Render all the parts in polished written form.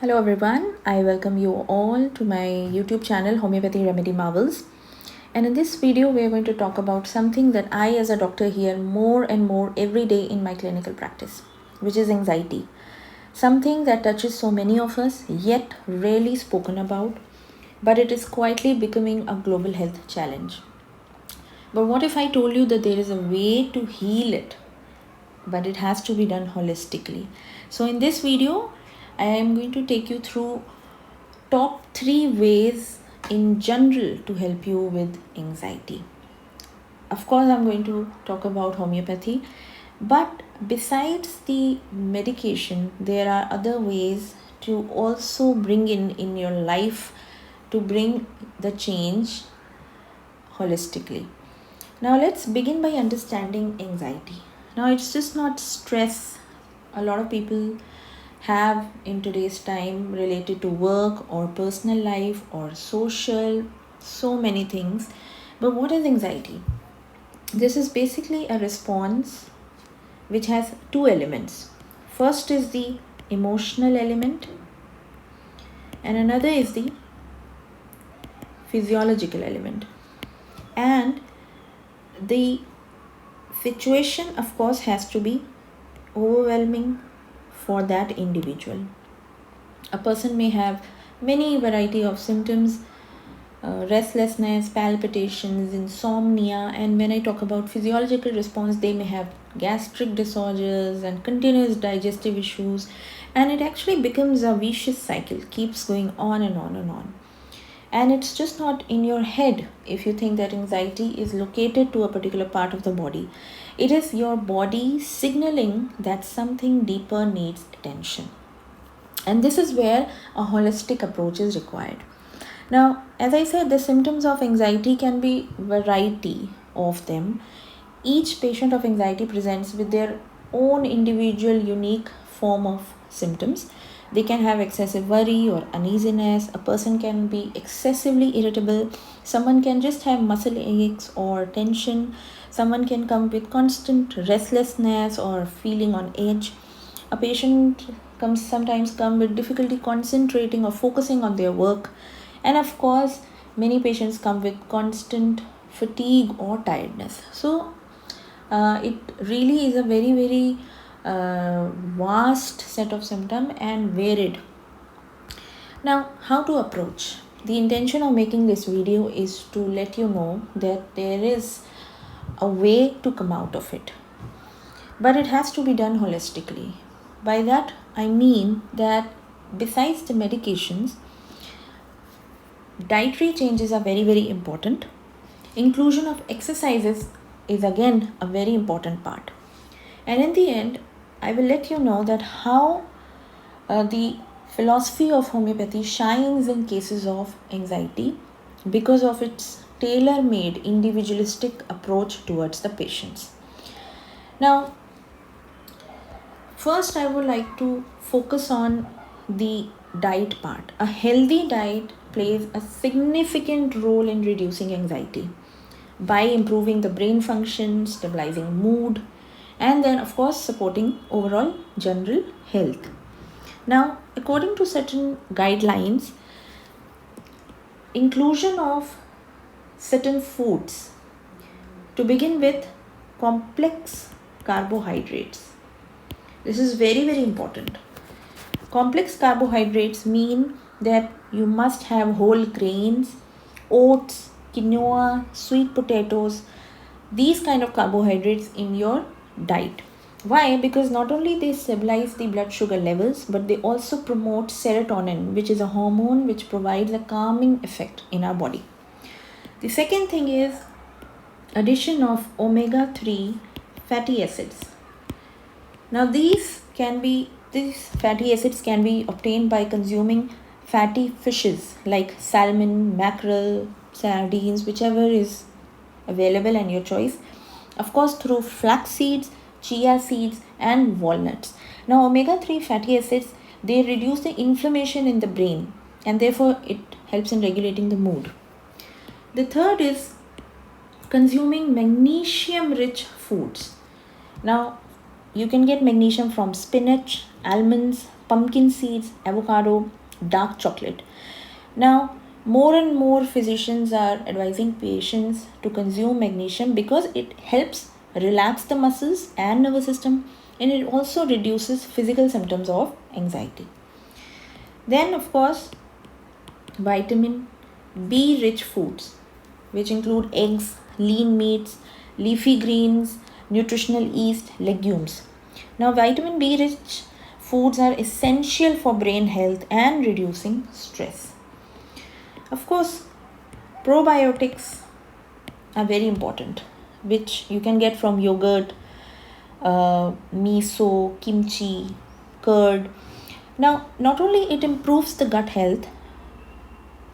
Hello everyone, I welcome you all to my YouTube channel Homeopathy Remedy Marvels. And in this video, we are going to talk about something that I as a doctor hear more and more every day in my clinical practice, which is anxiety. Something that touches so many of us, yet rarely spoken about, but it is quietly becoming a global health challenge. But what if I told you that there is a way to heal it, but it has to be done holistically? So in this video, I am going to take you through top 3 ways in general to help you with anxiety. Of course, I'm going to talk about homeopathy, but besides the medication, there are other ways to also bring in your life to bring the change holistically. Now, let's begin by understanding anxiety. Now, it's just not stress. A lot of people have in today's time related to work or personal life or social, so many things. But what is anxiety? This is basically a response which has two elements. First is the emotional element, and another is the physiological element. And the situation, of course, has to be overwhelming for that individual. A person may have many variety of symptoms, restlessness, palpitations, insomnia, and when I talk about physiological response, they may have gastric disorders and continuous digestive issues, and it actually becomes a vicious cycle, keeps going on and on and on. And it's just not in your head if you think that anxiety is located to a particular part of the body. It is your body signaling that something deeper needs attention. And this is where a holistic approach is required. Now, as I said, the symptoms of anxiety can be variety of them. Each patient of anxiety presents with their own individual unique form of symptoms. They can have excessive worry or uneasiness. A person can be excessively irritable. Someone can just have muscle aches or tension. Someone can come with constant restlessness or feeling on edge. A patient sometimes come with difficulty concentrating or focusing on their work. And of course, many patients come with constant fatigue or tiredness. So it really is a very vast set of symptoms and varied. Now, how to approach? The intention of making this video is to let you know that there is a way to come out of it, but it has to be done holistically. By that I mean that besides the medications, dietary changes are very important. Inclusion of exercises is again a very important part. And in the end, I will let you know that how the philosophy of homeopathy shines in cases of anxiety because of its tailor-made individualistic approach towards the patients. Now, first I would like to focus on the diet part. A healthy diet plays a significant role in reducing anxiety by improving the brain function, stabilizing mood, and then of course supporting overall general health. Now, according to certain guidelines, inclusion of certain foods, to begin with, complex carbohydrates. This is very important. Complex carbohydrates mean that you must have whole grains, oats, quinoa, sweet potatoes, these kind of carbohydrates in your diet. Why? Because not only they stabilize the blood sugar levels, but they also promote serotonin, which is a hormone which provides a calming effect in our body. The second thing is addition of omega-3 fatty acids. Now these fatty acids can be obtained by consuming fatty fishes like salmon, mackerel, sardines, whichever is available and your choice. Of course, through flax seeds, chia seeds, and walnuts. Now, omega-3 fatty acids, they reduce the inflammation in the brain, and therefore it helps in regulating the mood. The third is consuming magnesium-rich foods. Now, you can get magnesium from spinach, almonds, pumpkin seeds, avocado, dark chocolate. Now, more and more physicians are advising patients to consume magnesium because it helps relax the muscles and nervous system, and it also reduces physical symptoms of anxiety. Then, of course, vitamin B rich foods, which include eggs, lean meats, leafy greens, nutritional yeast, legumes. Now, vitamin B rich foods are essential for brain health and reducing stress. Of course, probiotics are very important, which you can get from yogurt, miso, kimchi, curd. Now, not only it improves the gut health,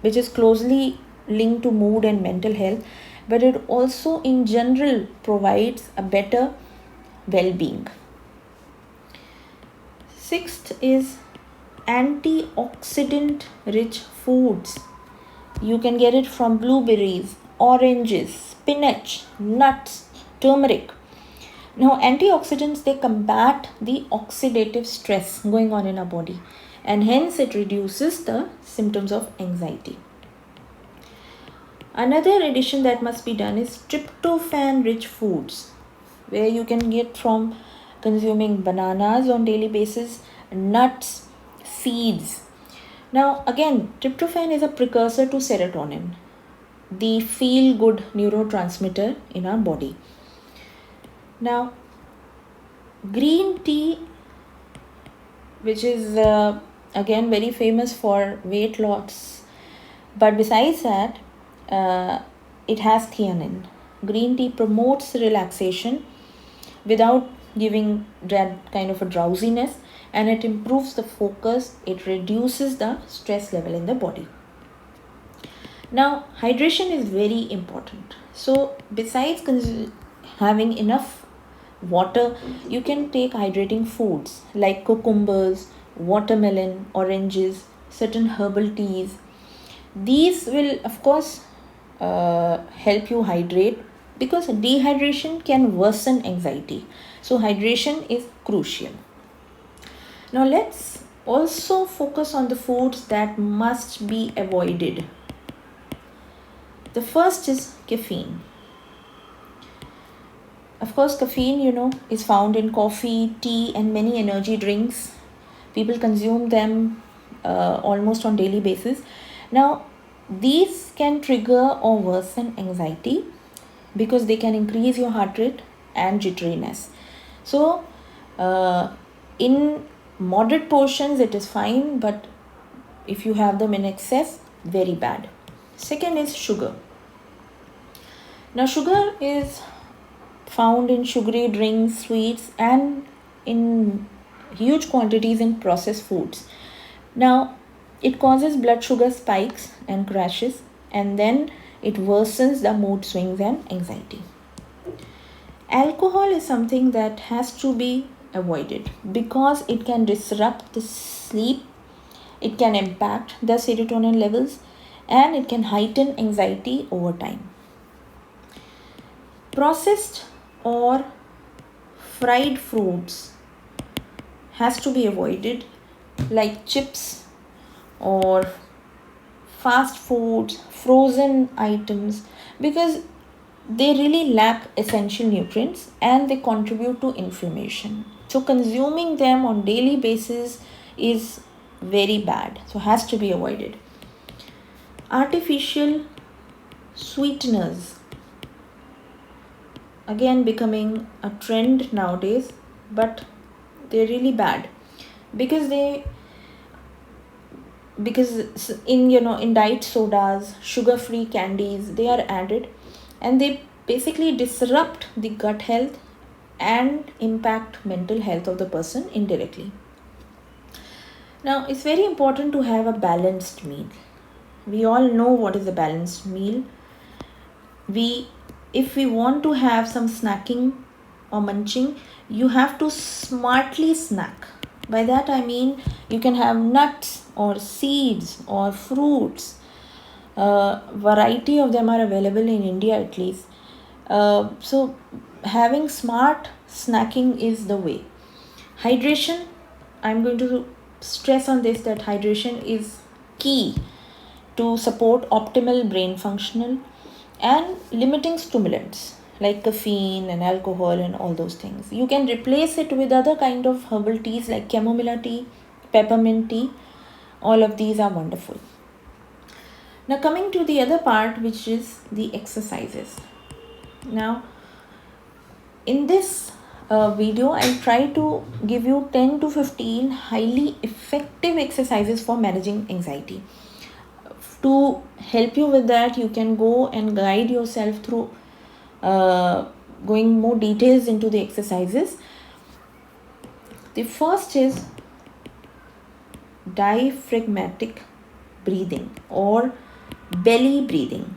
which is closely linked to mood and mental health, but it also in general provides a better well-being. Sixth is antioxidant rich foods. You can get it from blueberries, oranges, spinach, nuts, turmeric. Now, antioxidants, they combat the oxidative stress going on in our body, and hence it reduces the symptoms of anxiety. Another addition that must be done is tryptophan rich foods, where you can get from consuming bananas on daily basis, nuts, seeds. Now again, tryptophan is a precursor to serotonin, the feel good neurotransmitter in our body. Now, green tea, which is again very famous for weight loss, but besides that, it has theanine. Green tea promotes relaxation without giving that kind of a drowsiness, and it improves the focus, it reduces the stress level in the body. Now, hydration is very important. So, besides having enough water, you can take hydrating foods like cucumbers, watermelon, oranges, certain herbal teas. These will, of course, help you hydrate, because dehydration can worsen anxiety. So, hydration is crucial. Now, let's also focus on the foods that must be avoided. The first is caffeine. Of course, caffeine, is found in coffee, tea, and many energy drinks. People consume them almost on daily basis. Now, these can trigger or worsen anxiety because they can increase your heart rate and jitteriness. So, in moderate portions, it is fine, but if you have them in excess, very bad. Second is sugar. Now, sugar is found in sugary drinks, sweets, and in huge quantities in processed foods. Now, it causes blood sugar spikes and crashes, and then it worsens the mood swings and anxiety. Alcohol is something that has to be avoided because it can disrupt the sleep, it can impact the serotonin levels, and it can heighten anxiety over time. Processed or fried fruits has to be avoided, like chips or fast foods, frozen items, because they really lack essential nutrients and they contribute to inflammation. So consuming them on daily basis is very bad, so has to be avoided. Artificial sweeteners, again becoming a trend nowadays, but they're really bad because in diet sodas, sugar-free candies, they are added, and they basically disrupt the gut health and impact mental health of the person indirectly. Now, it's very important to have a balanced meal. We all know what is a balanced meal. If we want to have some snacking or munching, you have to smartly snack. By that I mean you can have nuts or seeds or fruits. Variety of them are available in India at least. So having smart snacking is the way. Hydration, I'm going to stress on this, that hydration is key to support optimal brain functional and limiting stimulants like caffeine and alcohol and all those things. You can replace it with other kind of herbal teas like chamomile tea, peppermint tea. All of these are wonderful. Now coming to the other part, which is the exercises. Now in this video, I'll try to give you 10 to 15 highly effective exercises for managing anxiety. To help you with that, you can go and guide yourself through going more details into the exercises. The first is diaphragmatic breathing or belly breathing.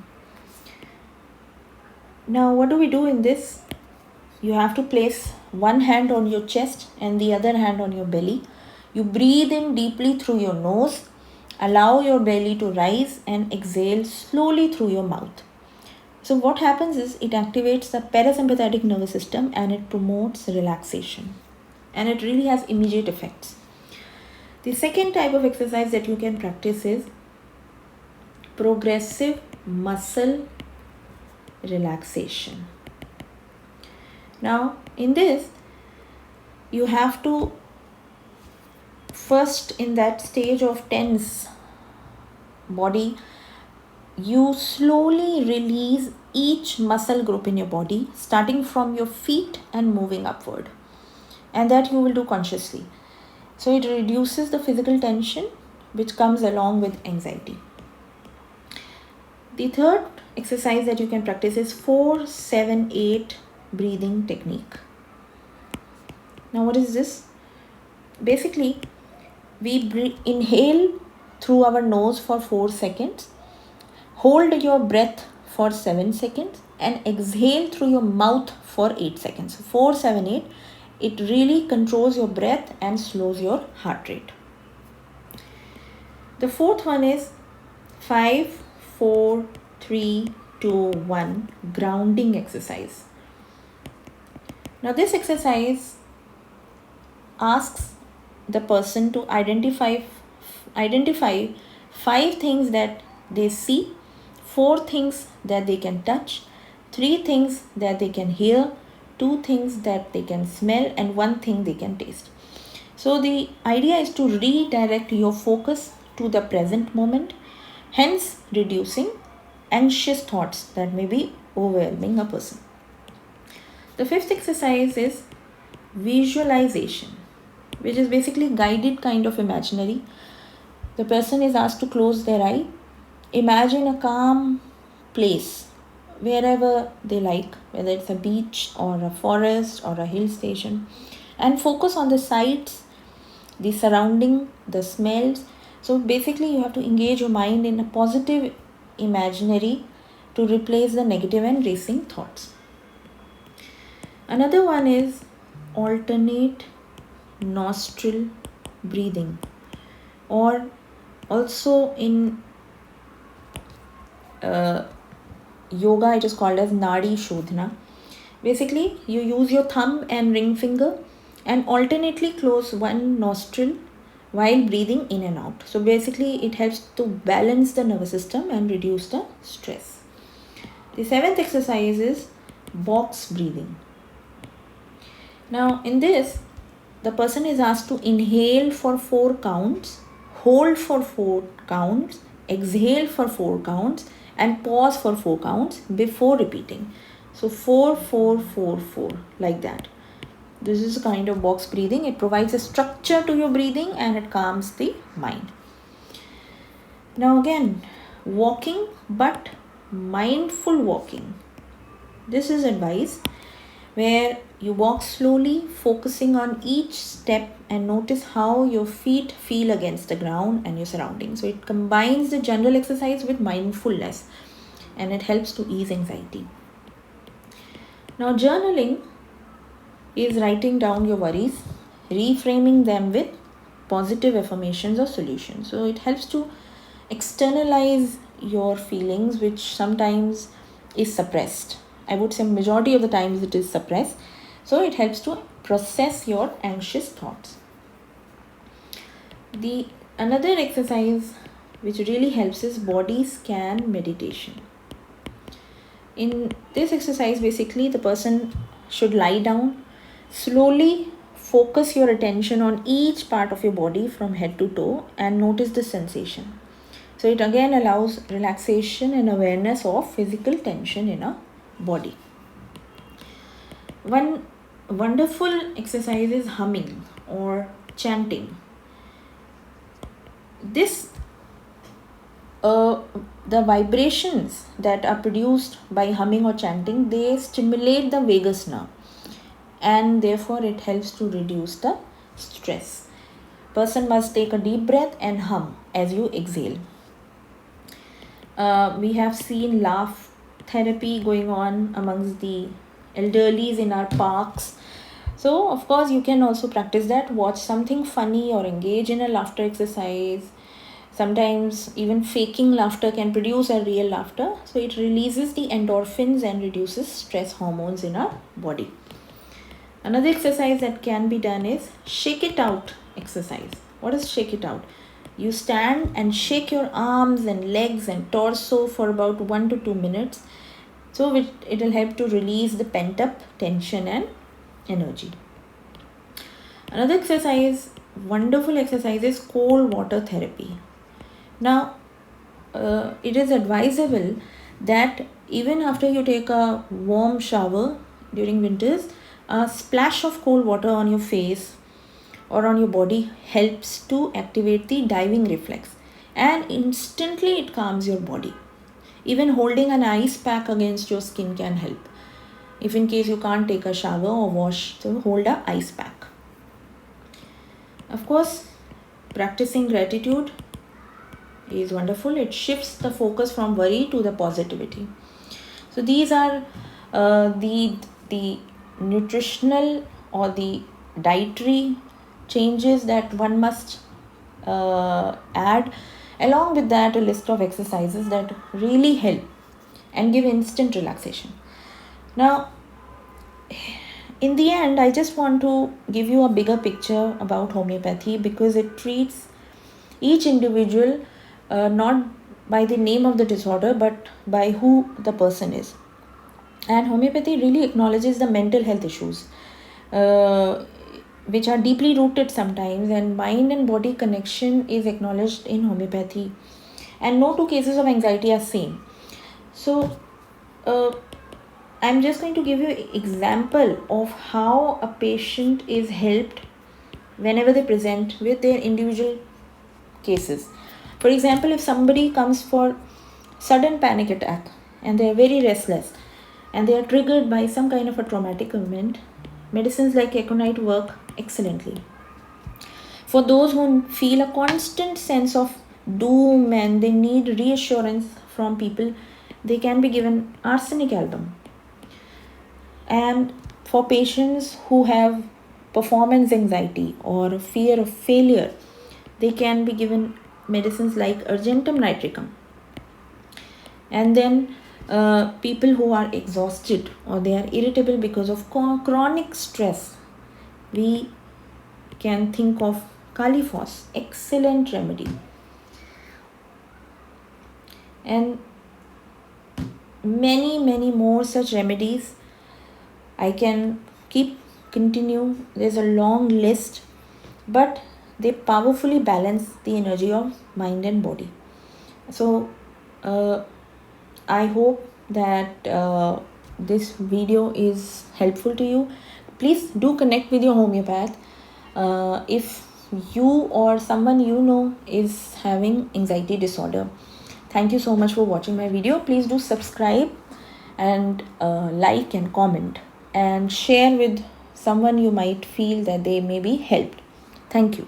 Now what do we do in this? You have to place one hand on your chest and the other hand on your belly. You breathe in deeply through your nose, allow your belly to rise and exhale slowly through your mouth. So what happens is it activates the parasympathetic nervous system and it promotes relaxation, and it really has immediate effects. The second type of exercise that you can practice is progressive muscle relaxation. Now in this, you have to first, in that stage of tense body, you slowly release each muscle group in your body, starting from your feet and moving upward, and that you will do consciously. So it reduces the physical tension which comes along with anxiety. The third exercise that you can practice is 4-7-8 breathing technique. Now what is this? Basically, we inhale through our nose for 4 seconds, hold your breath for 7 seconds, and exhale through your mouth for 8 seconds. 4-7-8. It really controls your breath and slows your heart rate. The fourth one is 5-4-3-2-1 grounding exercise. Now this exercise asks the person to identify 5 things that they see, 4 things that they can touch, 3 things that they can hear, 2 things that they can smell, and 1 thing they can taste. So the idea is to redirect your focus to the present moment, hence reducing anxious thoughts that may be overwhelming a person. The fifth exercise is visualization, which is basically guided kind of imaginary. The person is asked to close their eye, imagine a calm place wherever they like, whether it's a beach or a forest or a hill station, and focus on the sights, the surrounding, the smells. So basically you have to engage your mind in a positive imaginary to replace the negative and racing thoughts. Another one is alternate nostril breathing, or also in yoga it is called as Nadi Shodhana. Basically you use your thumb and ring finger and alternately close one nostril while breathing in and out. So basically it helps to balance the nervous system and reduce the stress. The seventh exercise is box breathing. Now in this, the person is asked to inhale for 4 counts, hold for 4 counts, exhale for 4 counts, and pause for 4 counts before repeating. So 4-4-4-4, like that. This is a kind of box breathing. It provides a structure to your breathing and it calms the mind. Now again, walking, but mindful walking. This is advice where you walk slowly, focusing on each step, and notice how your feet feel against the ground and your surroundings. So it combines the general exercise with mindfulness and it helps to ease anxiety. Now journaling is writing down your worries, reframing them with positive affirmations or solutions. So it helps to externalize your feelings, which sometimes is suppressed. I would say majority of the times it is suppressed. So it helps to process your anxious thoughts. The another exercise which really helps is body scan meditation. In this exercise, basically the person should lie down, slowly focus your attention on each part of your body from head to toe and notice the sensation. So it again allows relaxation and awareness of physical tension in a body. One wonderful exercise is humming or chanting. This the vibrations that are produced by humming or chanting, they stimulate the vagus nerve, and therefore it helps to reduce the stress. Person must take a deep breath and hum as you exhale. We have seen laugh therapy going on amongst the elderlies in our parks. So of course you can also practice that. Watch something funny or engage in a laughter exercise. Sometimes even faking laughter can produce a real laughter. So it releases the endorphins and reduces stress hormones in our body. Another exercise that can be done is shake it out exercise. What is shake it out? You stand and shake your arms and legs and torso for about 1 to 2 minutes. So it will help to release the pent up tension and energy. Another exercise, wonderful exercise, is cold water therapy. Now, it is advisable that even after you take a warm shower during winters, a splash of cold water on your face or on your body helps to activate the diving reflex, and instantly it calms your body. Even holding an ice pack against your skin can help. If in case you can't take a shower or wash, so hold a ice pack. Of course, practicing gratitude is wonderful. It shifts the focus from worry to the positivity. So these are the nutritional or the dietary changes that one must add. Along with that, a list of exercises that really help and give instant relaxation. Now, in the end, I just want to give you a bigger picture about homeopathy, because it treats each individual not by the name of the disorder but by who the person is. And homeopathy really acknowledges the mental health issues which are deeply rooted sometimes, and mind and body connection is acknowledged in homeopathy, and no two cases of anxiety are same. So I'm just going to give you an example of how a patient is helped whenever they present with their individual cases. For example, if somebody comes for sudden panic attack and they are very restless and they are triggered by some kind of a traumatic event, medicines like aconite work excellently. For those who feel a constant sense of doom and they need reassurance from people, they can be given arsenic album. And for patients who have performance anxiety or fear of failure, they can be given medicines like argentum nitricum. And then people who are exhausted or they are irritable because of chronic stress, we can think of Califos, excellent remedy. And many more such remedies. I can continue. There's a long list, but they powerfully balance the energy of mind and body. So I hope that this video is helpful to you. Please do connect with your homeopath if you or someone you know is having anxiety disorder. Thank you so much for watching my video. Please do subscribe and like and comment and share with someone you might feel that they may be helped. Thank you.